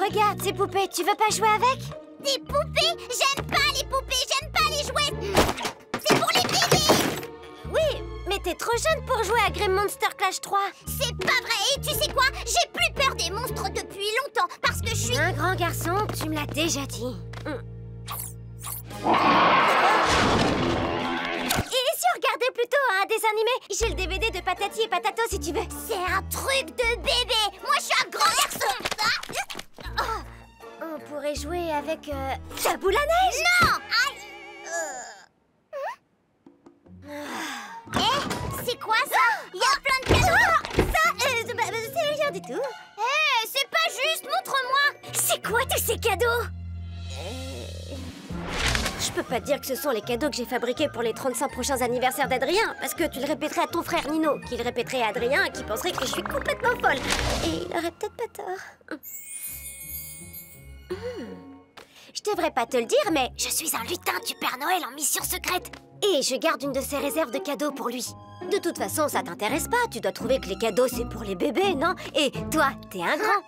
Regarde ces poupées, tu veux pas jouer avec? Des poupées? J'aime pas les poupées, j'aime pas les jouets. C'est pour les bébés. Oui, mais t'es trop jeune pour jouer à Grim Monster Clash 3. C'est pas vrai, et tu sais quoi? J'ai plus peur des monstres depuis longtemps, parce que je suis... Un grand garçon, tu me l'as déjà dit. Et si on regardait plutôt un dessin animé? J'ai le DVD de Patati et Patato si tu veux. C'est un truc de bébé. Moi, je suis un grand garçon. On pourrait jouer avec la boule à neige. Non. C'est quoi ça? Il y a plein de cadeaux. Ça, c'est rien du tout. C'est pas juste, montre-moi. C'est quoi tous ces cadeaux? Je peux pas te dire que ce sont les cadeaux que j'ai fabriqués pour les 35 prochains anniversaires d'Adrien, parce que tu le répéterais à ton frère Nino, qui le répéterait à Adrien, qui penserait que je suis complètement folle. Et il aurait peut-être pas tort. Je devrais pas te le dire, mais je suis un lutin du Père Noël en mission secrète. Et je garde une de ses réserves de cadeaux pour lui. De toute façon, ça t'intéresse pas. Tu dois trouver que les cadeaux, c'est pour les bébés, non? Et toi, t'es un grand.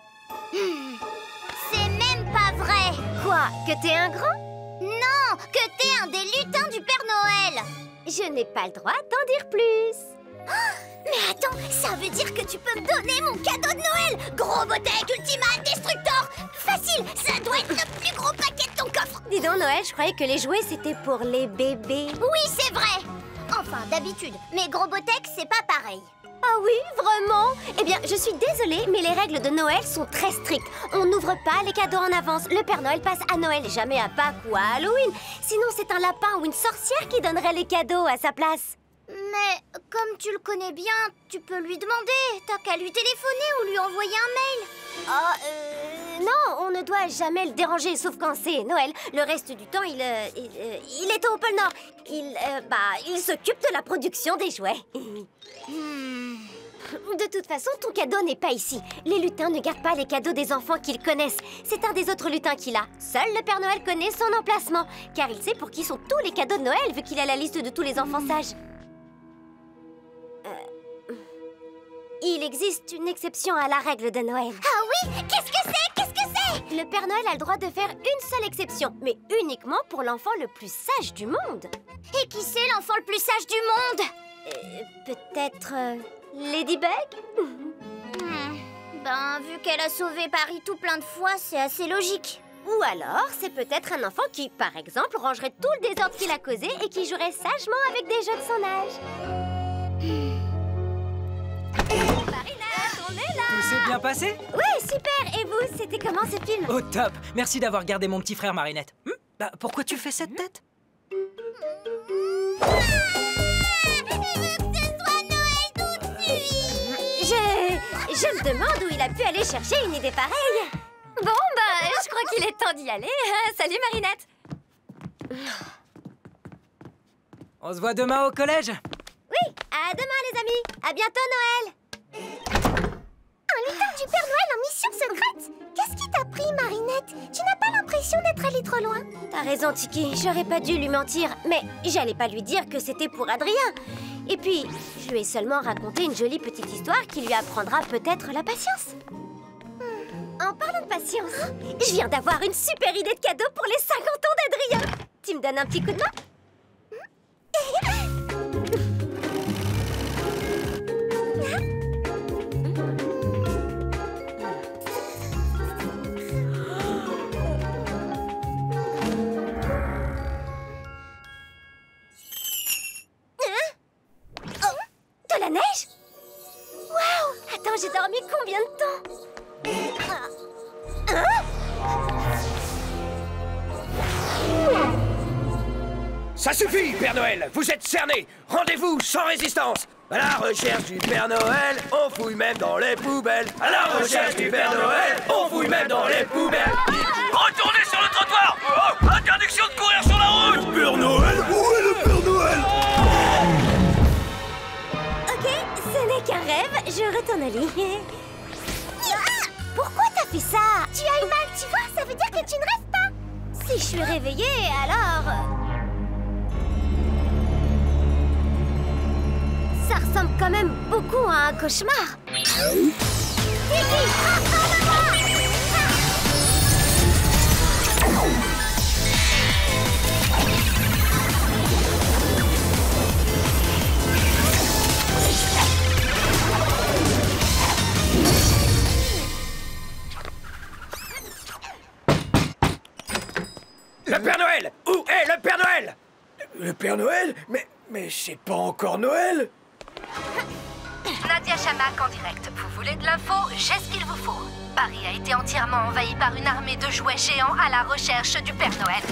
C'est même pas vrai. Quoi? Que t'es un grand? Non, que t'es un des lutins du Père Noël. Je n'ai pas le droit d'en dire plus. Mais attends, ça veut dire que tu peux me donner mon cadeau de Noël. Gros Botec Ultimate Destructor. Facile, ça doit être le plus gros paquet de ton coffre. Dis donc, Noël, je croyais que les jouets, c'était pour les bébés. Oui, c'est vrai. Enfin, d'habitude. Mais Gros Botec, c'est pas pareil. Ah oui, vraiment? Eh bien, je suis désolée, mais les règles de Noël sont très strictes. On n'ouvre pas les cadeaux en avance. Le Père Noël passe à Noël, jamais à Pâques ou à Halloween. Sinon, c'est un lapin ou une sorcière qui donnerait les cadeaux à sa place. Mais comme tu le connais bien, tu peux lui demander. T'as qu'à lui téléphoner ou lui envoyer un mail. Non, on ne doit jamais le déranger, sauf quand c'est Noël. Le reste du temps, il est au pôle Nord. Il s'occupe de la production des jouets. De toute façon, ton cadeau n'est pas ici. Les lutins ne gardent pas les cadeaux des enfants qu'ils connaissent. C'est un des autres lutins qui l'a. Seul le Père Noël connaît son emplacement, car il sait pour qui sont tous les cadeaux de Noël, vu qu'il a la liste de tous les enfants sages. Il existe une exception à la règle de Noël. Ah oui? Qu'est-ce que c'est? Qu'est-ce que c'est? Le Père Noël a le droit de faire une seule exception, mais uniquement pour l'enfant le plus sage du monde. Et qui c'est l'enfant le plus sage du monde? Peut-être Ladybug? Vu qu'elle a sauvé Paris tout plein de fois, c'est assez logique. Ou alors, c'est peut-être un enfant qui, par exemple, rangerait tout le désordre qu'il a causé et qui jouerait sagement avec des jeux de son âge. Marinette, on est là! Tout s'est bien passé? Oui, super! Et vous, c'était comment ce film? Au top! Merci d'avoir gardé mon petit frère Marinette. Pourquoi tu fais cette tête? Je me demande où il a pu aller chercher une idée pareille. Bon, je crois qu'il est temps d'y aller. Salut, Marinette. On se voit demain au collège? Oui, à demain, les amis. À bientôt, Noël. Un lutin du Père Noël en mission secrète? Qu'est-ce qui t'a pris, Marinette? Tu n'as pas l'impression d'être allée trop loin? T'as raison, Tiki. J'aurais pas dû lui mentir. Mais j'allais pas lui dire que c'était pour Adrien. Et puis, je lui ai seulement raconté une jolie petite histoire qui lui apprendra peut-être la patience. En parlant de patience, je viens d'avoir une super idée de cadeau pour les 50 ans d'Adrien. Tu me donnes un petit coup de main? De la neige? Waouh! Attends, j'ai dormi combien de temps? Ça suffit, Père Noël! Vous êtes cerné! Rendez-vous sans résistance! À la recherche du Père Noël, on fouille même dans les poubelles! À la recherche du Père Noël, on fouille même dans les poubelles! Retournez sur le trottoir! Oh, interdiction de courir sur la route! Le Père Noël? Où est le Père Noël? Ok, ce n'est qu'un rêve, je retourne au lit. Pourquoi t'as fait ça? Tu as eu mal, tu vois? Ça veut dire que tu ne rêves pas. Si je suis réveillée, alors... Ça ressemble quand même beaucoup à un cauchemar. Tiki, transforme-moi! Le Père Noël? Mais c'est pas encore Noël! Nadia Chamak en direct. Vous voulez de l'info? J'ai ce qu'il vous faut. Paris a été entièrement envahi par une armée de jouets géants à la recherche du Père Noël.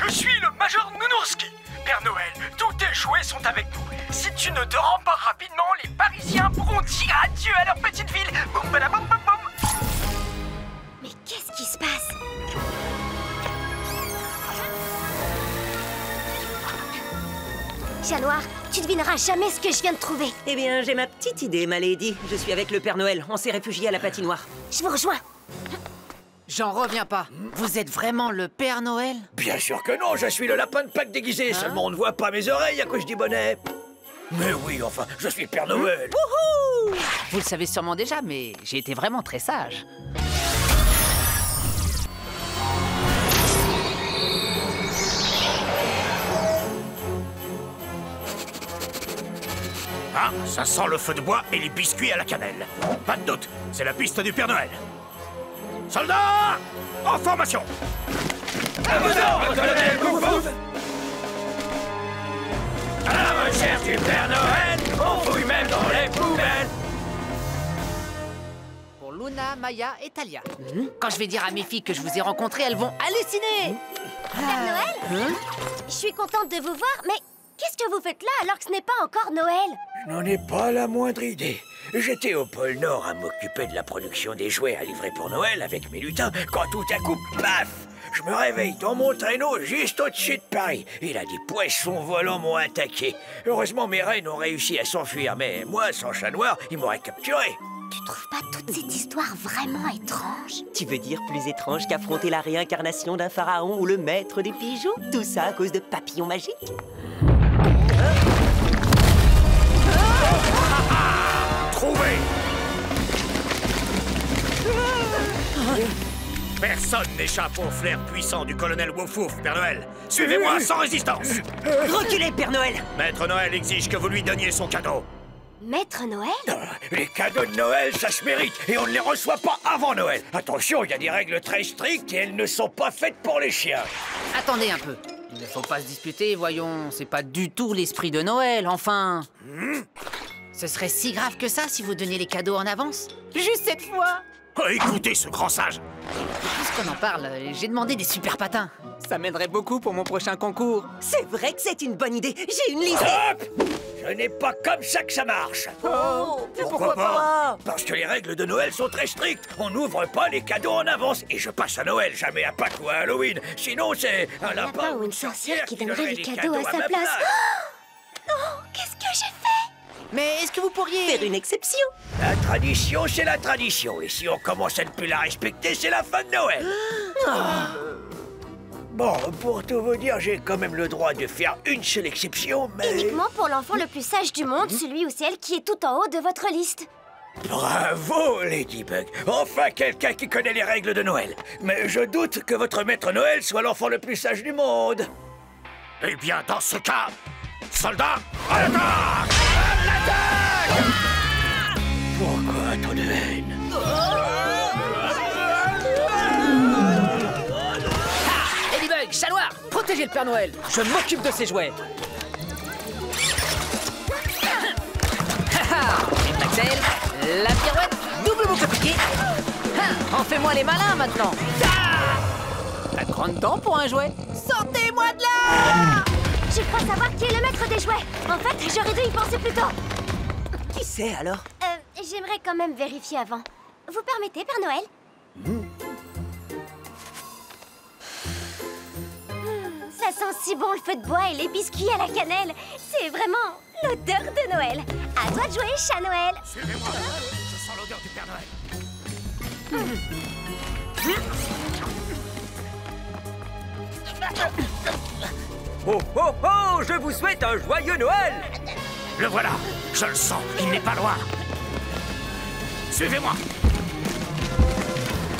Je suis le Major Nounourski. Père Noël, tous tes jouets sont avec nous. Si tu ne te rends pas rapidement, les Parisiens pourront dire adieu à leur petite ville. Boum, badaboum, boum, boum. Mais qu'est-ce qui se passe? Chat Noir, tu devineras jamais ce que je viens de trouver. Eh bien, j'ai ma petite idée, ma lady. Je suis avec le Père Noël. On s'est réfugiés à la patinoire. Je vous rejoins. J'en reviens pas. Vous êtes vraiment le Père Noël? Bien sûr que non, je suis le lapin de Pâques déguisé. Seulement on ne voit pas mes oreilles à cause du bonnet. Mais oui, enfin, je suis Père Noël. Wouhou! Vous le savez sûrement déjà, mais j'ai été vraiment très sage. Ah, ça sent le feu de bois et les biscuits à la cannelle. Pas de doute, c'est la piste du Père Noël. Soldats, en formation! À vos ordres, colonel Wouf-Wouf! À la recherche du Père Noël, on fouille même dans les poubelles. Pour Luna, Maya et Talia. Quand je vais dire à mes filles que je vous ai rencontrées, elles vont halluciner. Père Noël? Je suis contente de vous voir, mais qu'est-ce que vous faites là alors que ce n'est pas encore Noël? Je n'en ai pas la moindre idée. J'étais au pôle Nord à m'occuper de la production des jouets à livrer pour Noël avec mes lutins, quand tout à coup, paf! Je me réveille dans mon traîneau juste au-dessus de Paris. Et là, des poissons volants m'ont attaqué. Heureusement, mes reines ont réussi à s'enfuir, mais moi, sans Chat Noir, ils m'auraient capturé. Tu trouves pas toute cette histoire vraiment étrange? Tu veux dire plus étrange qu'affronter la réincarnation d'un pharaon ou le maître des bijoux? Tout ça à cause de papillons magiques? Trouvé! Personne n'échappe au flair puissant du colonel Wouf-Wouf, Père Noël. Suivez-moi sans résistance. Reculez, Père Noël! Maître Noël exige que vous lui donniez son cadeau. Maître Noël? Les cadeaux de Noël, ça se mérite, et on ne les reçoit pas avant Noël. Attention, il y a des règles très strictes et elles ne sont pas faites pour les chiens. Attendez un peu. Il ne faut pas se disputer, voyons. C'est pas du tout l'esprit de Noël, enfin. Ce serait si grave que ça si vous donniez les cadeaux en avance. Juste cette fois. Oh, écoutez ce grand sage. Puisqu'on en parle, j'ai demandé des super patins. Ça m'aiderait beaucoup pour mon prochain concours. C'est vrai que c'est une bonne idée. J'ai une liste. Stop! Ce n'est pas comme ça que ça marche. Oh, pourquoi pas? Parce que les règles de Noël sont très strictes. On n'ouvre pas les cadeaux en avance. Et je passe à Noël, jamais à Pâques ou à Halloween. Sinon, c'est un lapin ou une sorcière qui donnerait les cadeaux à sa place. Oh, qu'est-ce que j'ai fait? Mais est-ce que vous pourriez... Faire une exception. La tradition, c'est la tradition. Et si on commence à ne plus la respecter, c'est la fin de Noël. Bon, pour tout vous dire, j'ai quand même le droit de faire une seule exception, mais... Uniquement pour l'enfant le plus sage du monde, celui ou celle qui est tout en haut de votre liste. Bravo, Ladybug. Enfin, quelqu'un qui connaît les règles de Noël. Mais je doute que votre maître Noël soit l'enfant le plus sage du monde. Eh bien, dans ce cas, soldats, à l'attaque! Pourquoi tant de haine? Ladybug, Chat Noir, protégez le Père Noël. Je m'occupe de ses jouets. Une Axel, la pirouette, double boucle piqué. En fais-moi les malins maintenant. Pas de grande temps pour un jouet. Sortez-moi de là! Je crois savoir qui est le maître des jouets. En fait, j'aurais dû y penser plus tôt. Qui c'est alors? J'aimerais quand même vérifier avant. Vous permettez, Père Noël? Ça sent si bon le feu de bois et les biscuits à la cannelle. C'est vraiment l'odeur de Noël. À toi de jouer, Chat Noël. Suivez-moi, je sens l'odeur du Père Noël. Oh, oh, oh! Je vous souhaite un joyeux Noël! Le voilà, je le sens, il n'est pas loin. Suivez-moi.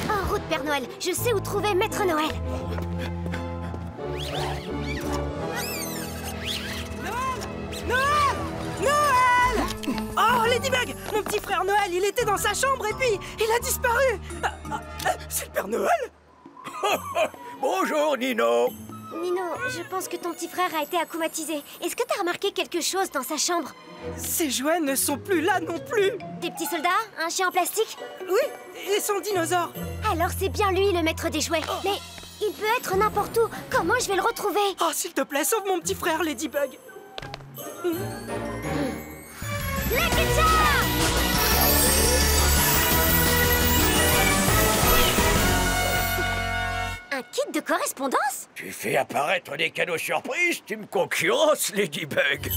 En route, Père Noël. Je sais où trouver Maître Noël. Noël! Oh, Ladybug! Mon petit frère Noël, il était dans sa chambre et puis il a disparu! C'est le Père Noël? Bonjour, Nino. Nino, je pense que ton petit frère a été akumatisé. Est-ce que t'as remarqué quelque chose dans sa chambre? Ces jouets ne sont plus là non plus. Des petits soldats? Un chien en plastique? Oui, et son dinosaure. Alors c'est bien lui le maître des jouets. Mais il peut être n'importe où. Comment je vais le retrouver? Oh, s'il te plaît, sauve mon petit frère, Ladybug. Un kit de correspondance? Tu fais apparaître des cadeaux surprises? Tu me concurrences, Ladybug.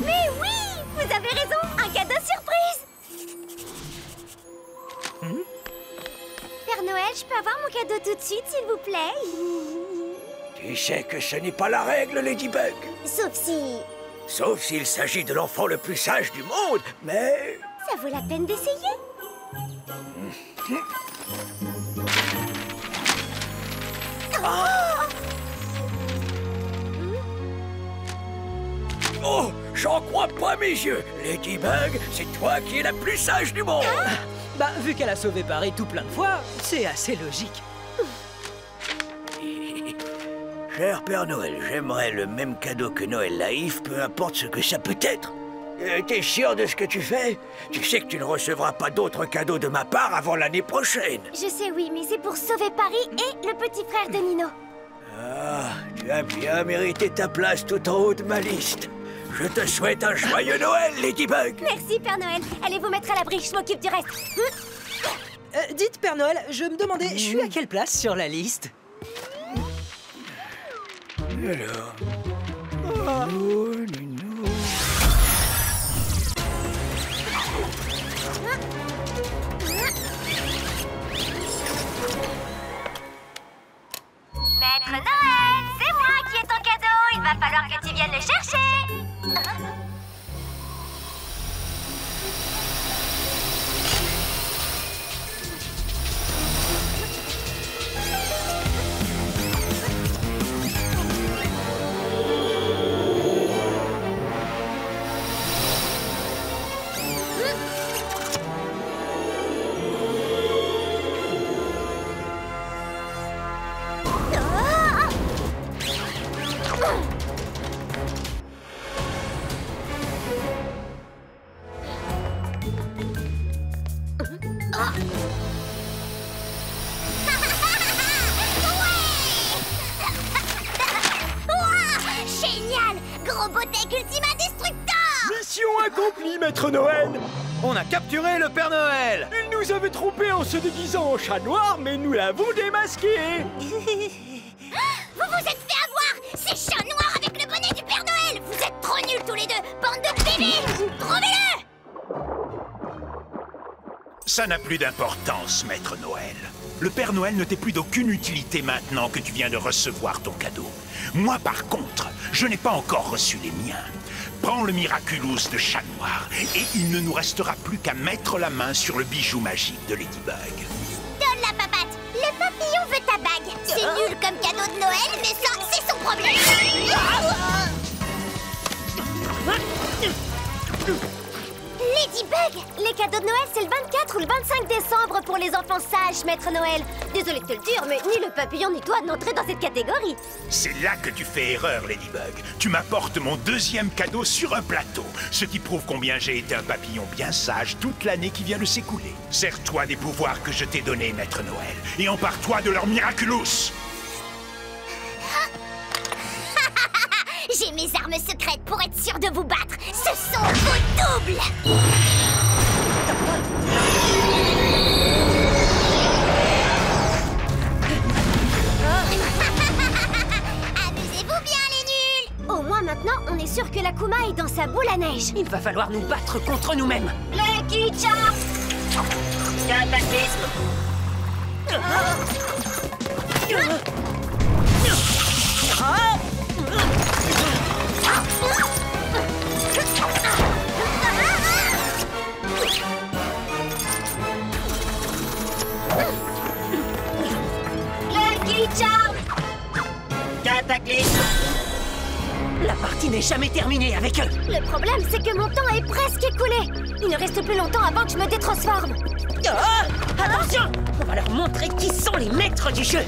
Mais oui! Vous avez raison! Un cadeau surprise! Père Noël, je peux avoir mon cadeau tout de suite, s'il vous plaît? Tu sais que ce n'est pas la règle, Ladybug. Sauf si... Sauf s'il s'agit de l'enfant le plus sage du monde, mais... Ça vaut la peine d'essayer. Oh, j'en crois pas mes yeux. Ladybug, c'est toi qui es la plus sage du monde. Bah, vu qu'elle a sauvé Paris tout plein de fois, c'est assez logique. Cher Père Noël, j'aimerais le même cadeau que Noël naïf, peu importe ce que ça peut être. T'es sûr de ce que tu fais? Tu sais que tu ne recevras pas d'autres cadeaux de ma part avant l'année prochaine. Je sais, oui, mais c'est pour sauver Paris et le petit frère de Nino. Ah, tu as bien mérité ta place tout en haut de ma liste. Je te souhaite un joyeux Noël, Ladybug. Merci, Père Noël. Allez vous mettre à l'abri, je m'occupe du reste. Dites, Père Noël, je me demandais, je suis à quelle place sur la liste? Alors... Oh, Nino... Maître Noël, c'est moi qui ai ton cadeau. Il va falloir que tu viennes le chercher. Robotech Ultima Destructor! Mission accomplie, Maître Noël! On a capturé le Père Noël! Il nous avait trompés en se déguisant en chat noir, mais nous l'avons démasqué! Vous vous êtes fait avoir! C'est chat noir avec le bonnet du Père Noël! Vous êtes trop nuls tous les deux! Bande de bébés! Trouvez-le! Ça n'a plus d'importance, Maître Noël. Le Père Noël ne t'est plus d'aucune utilité maintenant que tu viens de recevoir ton cadeau. Moi, par contre, je n'ai pas encore reçu les miens. Prends le Miraculous de chat noir et il ne nous restera plus qu'à mettre la main sur le bijou magique de Ladybug. Donne la papate! Le papillon veut ta bague! C'est nul comme cadeau de Noël, mais ça, c'est son problème! Ladybug! Les cadeaux de Noël, c'est le 24 ou le 25 décembre pour les enfants sages, Maître Noël. Désolée de te le dire, mais ni le papillon ni toi n'entrez dans cette catégorie. C'est là que tu fais erreur, Ladybug. Tu m'apportes mon deuxième cadeau sur un plateau, ce qui prouve combien j'ai été un papillon bien sage toute l'année qui vient de s'écouler. Sers-toi des pouvoirs que je t'ai donnés, Maître Noël, et empare-toi de leur Miraculous. J'ai mes armes secrètes pour être sûr de vous battre. Ce sont vos doubles. Amusez-vous bien, les nuls. Au moins maintenant, on est sûr que l'Akuma est dans sa boule à neige. Il va falloir nous battre contre nous-mêmes. Lucky Charm! Cataclysme! Lucky Charm! Cataclysme! La partie n'est jamais terminée avec eux. Le problème, c'est que mon temps est presque écoulé. Il ne reste plus longtemps avant que je me détransforme. Ah, attention! On va leur montrer qui sont les maîtres du jeu.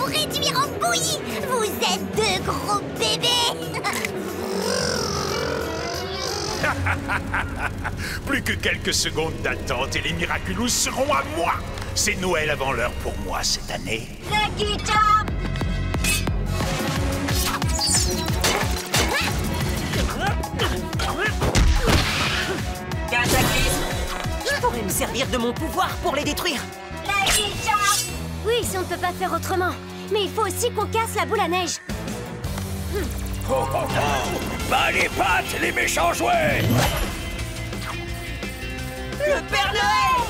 réduire en bouillie. Vous êtes deux gros bébés. Plus que quelques secondes d'attente et les Miraculous seront à moi. C'est Noël avant l'heure pour moi cette année. Lucky Charm. Cataclysme! Je pourrais me servir de mon pouvoir pour les détruire. Lucky Charm. Oui, si on ne peut pas faire autrement. Mais il faut aussi qu'on casse la boule à neige. Oh, oh, oh. Bas les pattes, les méchants jouets! Le Père Noël!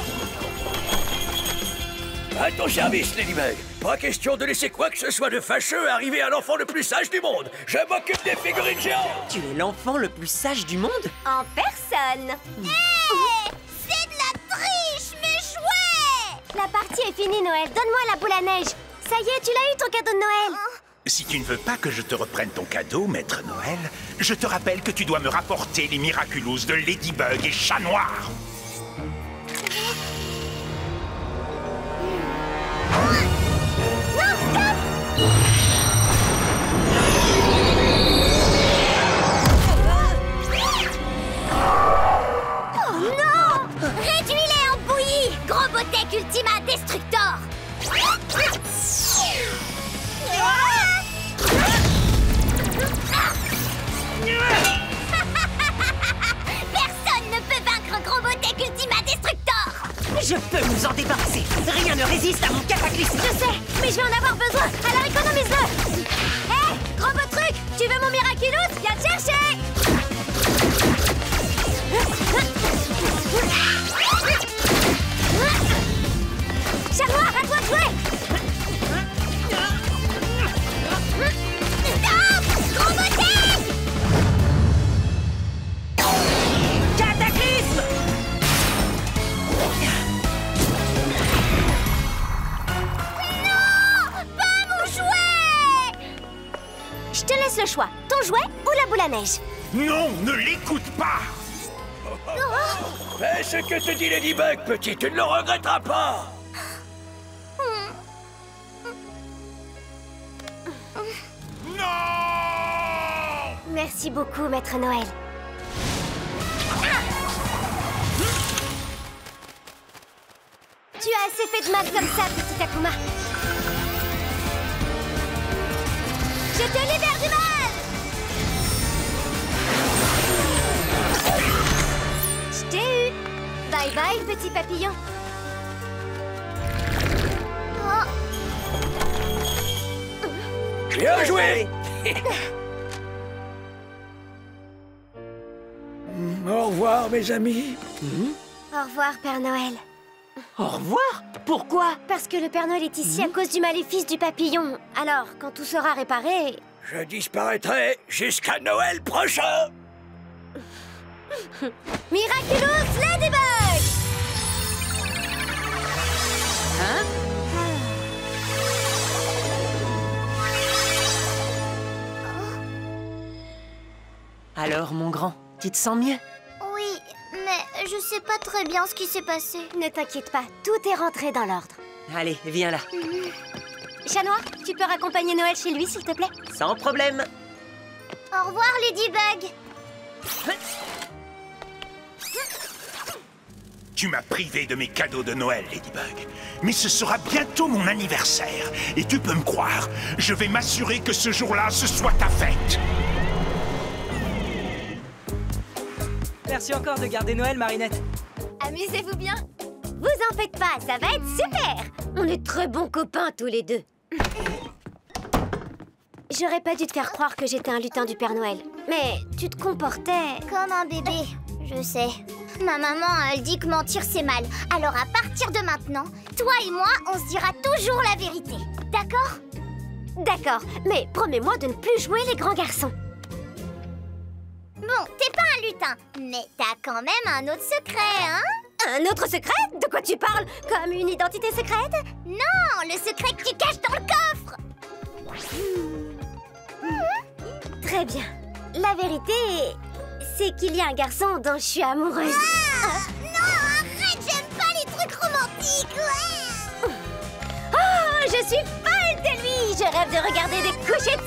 À ton service, Ladybug. Pas question de laisser quoi que ce soit de fâcheux arriver à l'enfant le plus sage du monde. Je m'occupe des figurines géantes. Tu es l'enfant le plus sage du monde? En personne. Hey, c'est de la triche, mes jouets. La partie est finie, Noël. Donne-moi la boule à neige. Ça y est, tu l'as eu ton cadeau de Noël. Si tu ne veux pas que je te reprenne ton cadeau, Maître Noël, je te rappelle que tu dois me rapporter les Miraculous de Ladybug et Chat Noir. Oh non! Réduis-les en bouillie, Grobotech Ultima Destructor. Personne ne peut vaincre Grobotech Ultima Destructor. Je peux nous en débarrasser. Rien ne résiste à mon cataclysme. Je sais, mais je vais en avoir besoin. Alors économise-le. Hé, gros beau truc, tu veux mon Miraculous? Viens te chercher. Chat Noir, à toi de jouer. Stop! Grobotech! Cataclysme! Non! Pas mon jouet! Je te laisse le choix, ton jouet ou la boule à neige. Non, ne l'écoute pas! Fais ce que te dit Ladybug, petit, tu ne le regretteras pas. Non! Merci beaucoup, Maître Noël. Tu as assez fait de mal comme ça, petit Akuma. Je te libère du mal! Je t'ai eu! Bye bye, petit papillon. Bien joué. Au revoir, mes amis. Au revoir, Père Noël. Au revoir? Pourquoi? Parce que le Père Noël est ici à cause du maléfice du papillon. Alors, quand tout sera réparé... Je disparaîtrai jusqu'à Noël prochain. Miraculous Ladybug! Hein? Alors, mon grand, tu te sens mieux? Oui, mais je sais pas très bien ce qui s'est passé. Ne t'inquiète pas, tout est rentré dans l'ordre. Allez, viens là. Chat Noir, tu peux raccompagner Noël chez lui, s'il te plaît? Sans problème. Au revoir, Ladybug. Tu m'as privé de mes cadeaux de Noël, Ladybug. Mais ce sera bientôt mon anniversaire. Et tu peux me croire, je vais m'assurer que ce jour-là, ce soit ta fête. Merci encore de garder Noël, Marinette. Amusez-vous bien. Vous en faites pas, ça va être super. On est très bons copains tous les deux. J'aurais pas dû te faire croire que j'étais un lutin du Père Noël. Mais tu te comportais... Comme un bébé, je sais. Ma maman, elle dit que mentir, c'est mal. Alors à partir de maintenant, toi et moi, on se dira toujours la vérité. D'accord? D'accord, mais promets-moi de ne plus jouer les grands garçons. Bon, t'es pas un lutin, mais t'as quand même un autre secret, hein? Un autre secret? De quoi tu parles? Comme une identité secrète? Non, le secret que tu caches dans le coffre! Très bien. La vérité, c'est qu'il y a un garçon dont je suis amoureuse. Non, arrête, j'aime pas les trucs romantiques! Oh, je suis folle de lui! Je rêve de regarder des couchers de